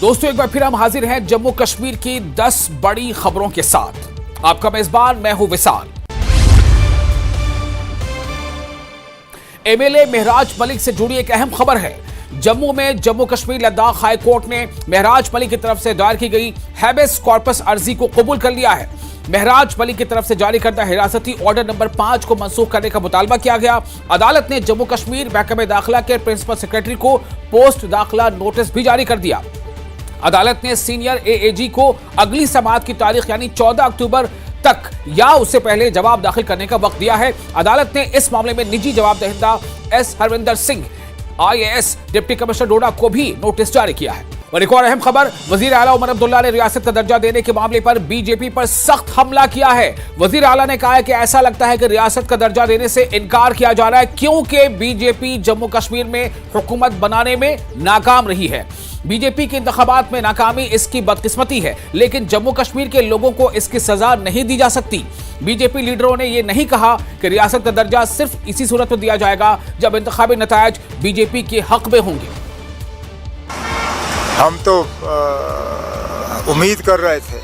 दोस्तों एक बार फिर हम हाजिर हैं जम्मू कश्मीर की 10 बड़ी खबरों के साथ। आपका मेजबान मैं हूं विशाल। एमएलए महराज मलिक से जुड़ी एक अहम खबर है। जम्मू में जम्मू कश्मीर लद्दाख हाई कोर्ट ने महराज मलिक की तरफ से दायर की गई हैबेस कॉर्पस अर्जी को कबूल कर लिया है। महराज मलिक की तरफ से जारी करदा हिरासती ऑर्डर नंबर 5 को मनसूख करने का मुतालबा किया गया। अदालत ने जम्मू कश्मीर महकमे दाखिला के प्रिंसिपल सेक्रेटरी को पोस्ट दाखिला नोटिस भी जारी कर दिया। अदालत ने सीनियर एएजी को अगली समाअत की तारीख यानी 14 अक्टूबर तक या उससे पहले जवाब दाखिल करने का वक्त दिया है। अदालत ने इस मामले में निजी जवाब दहिंदा S Harvinder Singh IAS deputy commissioner Doda को भी नोटिस जारी किया है। और एक और अहम खबर, वजीर आला उमर अब्दुल्ला ने रियासत का दर्जा देने के मामले पर बीजेपी पर सख्त हमला किया है। वजीर आला ने कहा है कि ऐसा लगता है कि रियासत का दर्जा देने से इनकार किया जा रहा है क्योंकि बीजेपी जम्मू कश्मीर में हुकूमत बनाने में नाकाम रही है। बीजेपी के इंतखाबात में नाकामी इसकी बदकिस्मती है, लेकिन जम्मू कश्मीर के लोगों को इसकी सजा नहीं दी जा सकती। बीजेपी लीडरों ने यह नहीं कहा कि रियासत का दर्जा सिर्फ इसी सूरत में दिया जाएगा जब इंतखाबी नतायज बीजेपी के हक में होंगे। हम तो उम्मीद कर रहे थे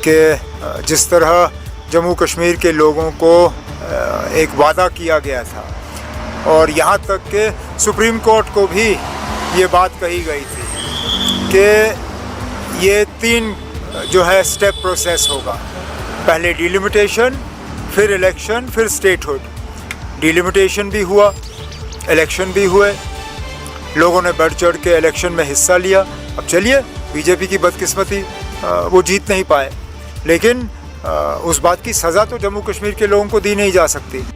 कि जिस तरह जम्मू कश्मीर के लोगों को एक वादा किया गया था और यहाँ तक कि सुप्रीम कोर्ट को भी ये बात कही गई थी कि ये 3 जो है स्टेप प्रोसेस होगा, पहले डिलिमिटेशन, फिर इलेक्शन, फिर स्टेटहुड। डिलिमिटेशन भी हुआ, इलेक्शन भी हुए, लोगों ने बढ़ चढ़ के इलेक्शन में हिस्सा लिया। अब चलिए, बीजेपी की बदकिस्मती वो जीत नहीं पाए, लेकिन उस बात की सज़ा तो जम्मू कश्मीर के लोगों को दी नहीं जा सकती।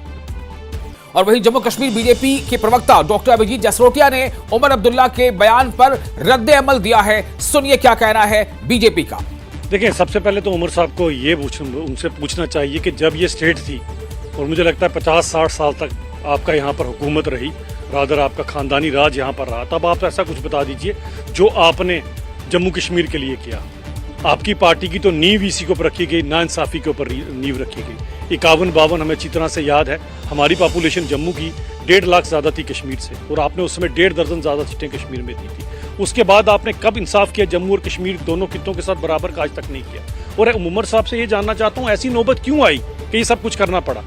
और वहीं जम्मू कश्मीर बीजेपी के प्रवक्ता डॉक्टर अभिजीत जसरोटिया ने उमर अब्दुल्ला के बयान पर रद्द अमल दिया है। सुनिए क्या कहना है बीजेपी का। देखिए, सबसे पहले तो उमर साहब को ये उनसे पूछना चाहिए कि जब ये स्टेट थी और मुझे लगता है 50-60 साल तक आपका यहाँ पर हुकूमत रही, रादर आपका खानदानी राज यहाँ पर रहा, तब आप ऐसा कुछ बता दीजिए जो आपने जम्मू कश्मीर के लिए किया। आपकी पार्टी की तो नींव इसी के ऊपर रखी गई, नाइंसाफ़ी के ऊपर नींव रखी गई। 51-52 हमें अच्छी तरह से याद है, हमारी पॉपुलेशन जम्मू की 1.5 लाख ज़्यादा थी कश्मीर से, और आपने उस समय 1.5 दर्जन ज़्यादा सीटें कश्मीर में दी थी। उसके बाद आपने कब इंसाफ किया जम्मू और कश्मीर दोनों खित्तों के साथ बराबर का आज तक नहीं किया। और उमर साहब से ये जानना चाहता हूँ, ऐसी नौबत क्यों आई कि ये सब कुछ करना पड़ा?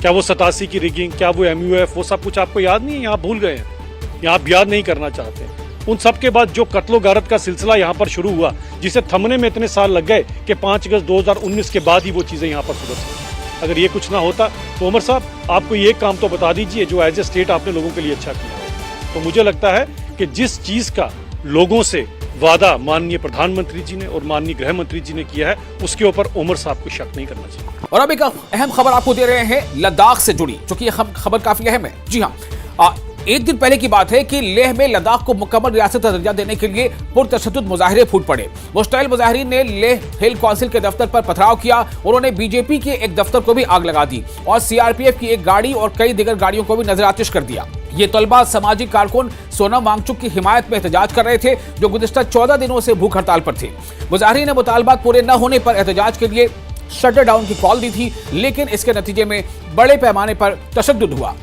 क्या वो 87 की रिगिंग, क्या वो MUF, वो सब कुछ आपको याद नहीं है, आप भूल गए हैं या आप याद नहीं करना चाहते? उन सब के बाद जो कत्लो गारत का सिलसिला यहाँ पर शुरू हुआ, जिसे थमने में इतने साल लग गए कि 5 अगस्त 2019 के बाद ही वो चीज़ें यहाँ पर सुधर। अगर ये कुछ ना होता तो उमर साहब आपको ये काम तो बता दीजिए जो एज ए स्टेट आपने लोगों के लिए अच्छा किया हो। तो मुझे लगता है कि जिस चीज़ का लोगों से वादा माननीय प्रधानमंत्री जी ने और माननीय गृह मंत्री जी ने किया है, उसके ऊपर उमर साहब को शक नहीं करना चाहिए। और अब एक अहम खबर आपको दे रहे हैं लद्दाख से जुड़ी, क्योंकि ये खबर काफी अहम है। जी हाँ, एक दिन पहले की बात है कि लेह में लद्दाख को मुकम्मल रियासत का दर्जा देने के लिए पुरतशद्दुद मुजाहिरे फूट पड़े। मुश्तइल मुजाहिरीन ने लेह हिल काउंसिल के दफ्तर पर पथराव किया। उन्होंने बीजेपी के एक दफ्तर को भी आग लगा दी और सीआरपीएफ की एक गाड़ी और कई दीगर गाड़ियों को भी नजरआतिश कर दिया। ये तलबा सामाजिक कारकुन सोनम वांगचुक की हिमायत में एहतजाज कर रहे थे, जो गुज़िश्ता 14 दिनों से भूख हड़ताल पर थे। मुजाहिरीन ने मुतालबात पूरे न होने पर एहतजाज के लिए शटर डाउन की कॉल दी थी, लेकिन इसके नतीजे में बड़े पैमाने पर तशद्दुद हुआ।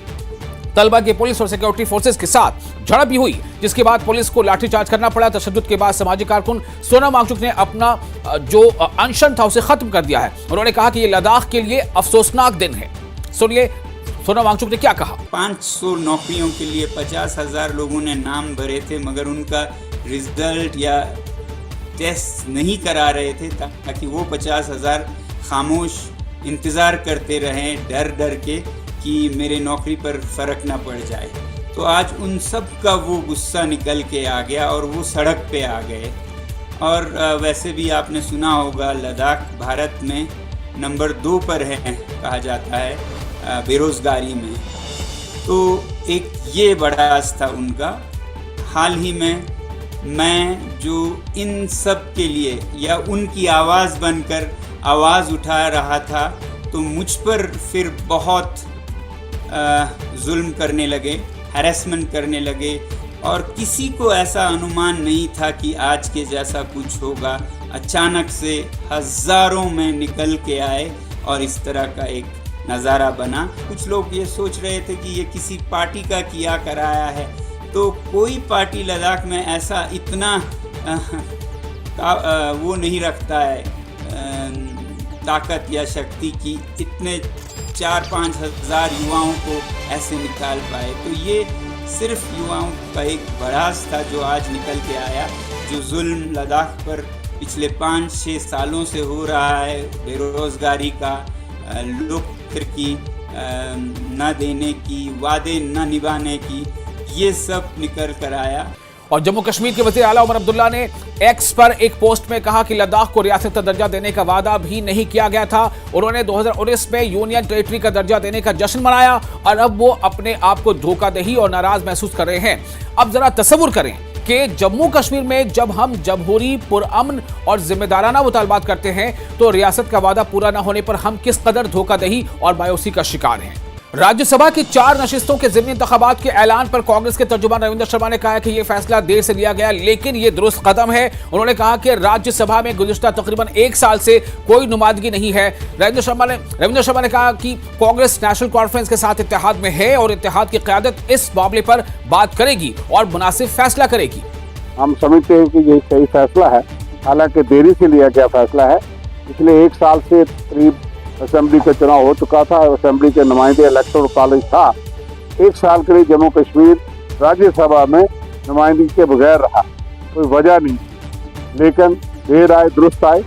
तलबा के पुलिस और सिक्योरिटी फोर्सेस के साथ झड़प भी हुई, जिसके बाद पुलिस को लाठीचार्ज करना पड़ा। तशद्दुद के बाद सामाजिक कारकुन सोनम वांगचुक ने अपना जो अनशन था उसे खत्म कर दिया है। उन्होंने कहा कि ये लद्दाख के लिए अफसोसनाक दिन है। सुनिए सोनम वांगचुक ने क्या कहा। 500 नौकरियों के लिए 50,000 लोगों ने नाम भरे थे, मगर उनका रिजल्ट या टेस्ट नहीं करा रहे थे ताकि वो 50,000 खामोश इंतज़ार करते रहें डर डर के कि मेरे नौकरी पर फ़र्क ना पड़ जाए। तो आज उन सब का वो गुस्सा निकल के आ गया और वो सड़क पे आ गए। और वैसे भी आपने सुना होगा लद्दाख भारत में नंबर 2 पर है कहा जाता है बेरोज़गारी में। तो एक ये बड़ा था उनका। हाल ही में मैं जो इन सब के लिए या उनकी आवाज़ बनकर आवाज़ उठा रहा था, तो मुझ पर फिर बहुत जुल्म करने लगे, हैरेसमेंट करने लगे, और किसी को ऐसा अनुमान नहीं था कि आज के जैसा कुछ होगा। अचानक से हज़ारों में निकल के आए और इस तरह का एक नज़ारा बना। कुछ लोग ये सोच रहे थे कि ये किसी पार्टी का किया कराया है, तो कोई पार्टी लद्दाख में ऐसा इतना वो नहीं रखता है ताकत या शक्ति की इतने 4-5 हज़ार युवाओं को ऐसे निकाल पाए। तो ये सिर्फ युवाओं का एक भड़ास था जो आज निकल के आया, जो जुल्म लद्दाख पर पिछले 5-6 सालों से हो रहा है, बेरोज़गारी का, लोकतंत्र की न देने की, वादे न निभाने की, ये सब निकल कर आया। और जम्मू कश्मीर के वज़ीर आला उमर अब्दुल्ला ने एक्स पर एक पोस्ट में कहा कि लद्दाख को रियासत का दर्जा देने का वादा भी नहीं किया गया था। उन्होंने 2019 में यूनियन टेरिटरी का दर्जा देने का जश्न मनाया और अब वो अपने आप को धोखाधही और नाराज महसूस कर रहे हैं। अब जरा तसव्वुर करें कि जम्मू कश्मीर में जब हम जमहूरी, पुरअमन और जिम्मेदाराना मुतालबात करते हैं तो रियासत का वादा पूरा न होने पर हम किस कदर धोखाधही और मायूसी का शिकार हैं। राज्यसभा की 4 नशिस्तों के ज़िमनी इंतखाबात के ऐलान पर कांग्रेस के तर्जुमान रविंद्र शर्मा ने कहा कि यह फैसला देर से लिया गया लेकिन ये दुरुस्त कदम है। उन्होंने कहा कि राज्यसभा में गुज़िश्ता तकरीबन 1 साल से कोई नुमाइंदगी नहीं है। रविंद्र शर्मा ने कहा कि कांग्रेस नेशनल कॉन्फ्रेंस के साथ इत्तेहाद में है और इत्तेहाद की क़यादत इस मामले पर बात करेगी और मुनासिब फैसला करेगी। हम समझते हैं कि ये सही फैसला है, हालांकि देरी से लिया गया फैसला है। पिछले 1 साल से करीब असेंबली का चुनाव हो चुका था, असेंबली के नुमाइंदे इलेक्टोरल कॉलेज था। 1 साल के लिए जम्मू कश्मीर राज्यसभा में नुमाइंदगी के बगैर रहा, कोई वजह नहीं, लेकिन देर आए दुरुस्त आए।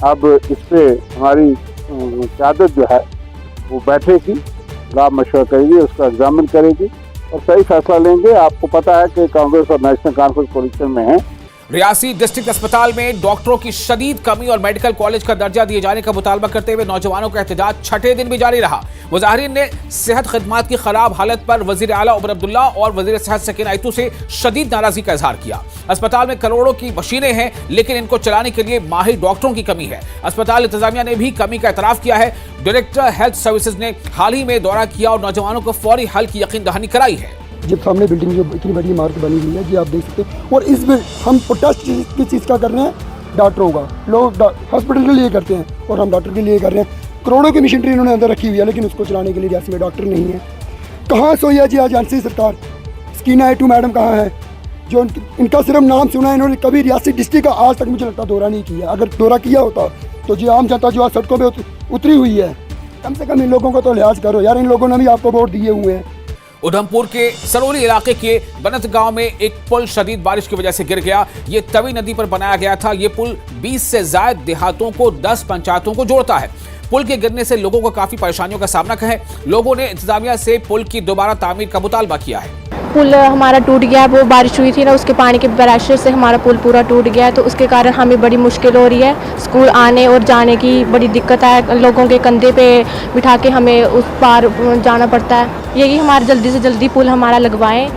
अब इस पर हमारी क़यादत जो है वो बैठेगी, सलाह मशवरा करेगी, उसका एग्जामिन करेगी और सही फैसला लेंगे। आपको पता है कि कांग्रेस और नेशनल कॉन्फ्रेंस कोalition में है। रियासी डिस्ट्रिक्ट अस्पताल में डॉक्टरों की शदीद कमी और मेडिकल कॉलेज का दर्जा दिए जाने का मुतालबा करते हुए नौजवानों का एहतजाज 6ठे दिन भी जारी रहा। मुजाहिरीन ने सेहत खदमात की खराब हालत पर वजीर आला उमर अब्दुल्ला और वजीर सेहत सकीना आयतू से शदीद नाराजगी का इजहार किया। अस्पताल में करोड़ों की मशीनें हैं लेकिन इनको चलाने के लिए माहिर डॉक्टरों की कमी है। अस्पताल इंतजामिया ने भी कमी का एतराफ किया है। डायरेक्टर हेल्थ सर्विसेज ने हाल ही में दौरा किया और नौजवानों को फौरी हल की यकीन दहानी कराई है। जब सामने बिल्डिंग जो इतनी बड़ी इमारत बनी हुई है जी, आप देख सकते हैं। और इस हम प्रोटेस्ट किस चीज़ का कर रहे हैं? डॉक्टरों का। लोग हॉस्पिटल के लिए करते हैं और हम डॉक्टर के लिए कर रहे हैं। करोड़ों की मशीनरी इन्होंने अंदर रखी हुई है लेकिन उसको चलाने के लिए रियासी में डॉक्टर नहीं है। कहाँ सोई है जी आज एनसी सरकार? सकीना आयतू मैडम कहाँ है? जो इनका सिर्फ नाम सुना है, इन्होंने कभी रियासी डिस्ट्रिक्ट का आज तक मुझे लगता दौरा नहीं किया। अगर दौरा किया होता तो जी आम जनता जो आज सड़कों पर उतरी हुई है, कम से कम इन लोगों का तो लिहाज करो यार। इन लोगों ने भी आपको वोट दिए हुए हैं। उधमपुर के सरोली इलाके के बनत गांव में एक पुल शदीद बारिश की वजह से गिर गया। ये तवी नदी पर बनाया गया था। ये पुल 20 से ज्यादा देहातों को 10 पंचायतों को जोड़ता है। पुल के गिरने से लोगों को काफी परेशानियों का सामना है। लोगों ने इंतजामिया से पुल की दोबारा तामीर का मुतालबा किया है। पुल हमारा टूट गया, वो बारिश हुई थी ना, उसके पानी के प्रेशर से हमारा पुल पूरा टूट गया है। तो उसके कारण हमें बड़ी मुश्किल हो रही है। स्कूल आने और जाने की बड़ी दिक्कत है। लोगों के कंधे पे बिठा के हमें उस पार जाना पड़ता है। यही हमारा जल्दी से जल्दी पुल हमारा लगवाएं,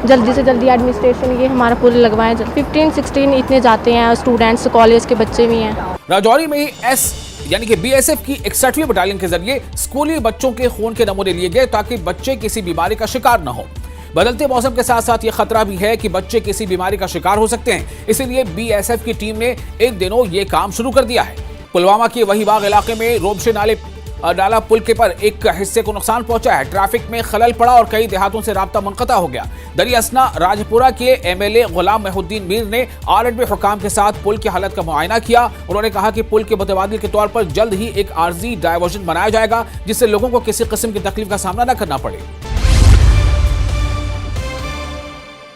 जल्दी से जल्दी एडमिनिस्ट्रेशन ये हमारा पुल लगवाएं। 15-16 इतने जाते हैं स्टूडेंट्स, कॉलेज के बच्चे भी हैं। राजौरी में यानी कि BSF की 61वीं बटालियन के जरिए स्कूली बच्चों के खून के नमूने लिए गए ताकि बच्चे किसी बीमारी का शिकार न हो। बदलते मौसम के साथ साथ ये खतरा भी है कि बच्चे किसी बीमारी का शिकार हो सकते हैं, इसीलिए BSF की टीम ने इन दिनों ये काम शुरू कर दिया है। पुलवामा के वहीबाग इलाके में रोबशे नाला पुल के पर एक हिस्से को नुकसान पहुंचा है। ट्रैफिक में खलल पड़ा और कई देहातों से राब्ता मुनक़ता हो गया। दरियासना राजपुरा के MLA गुलाम महउद्दीन मीर ने R&B हुकाम के साथ पुल की हालत का मुआयना किया। उन्होंने कहा कि पुल के मुतबादिल के तौर पर जल्द ही एक आर्जी डायवर्जन बनाया जाएगा जिससे लोगों को किसी किस्म की तकलीफ का सामना न करना पड़े।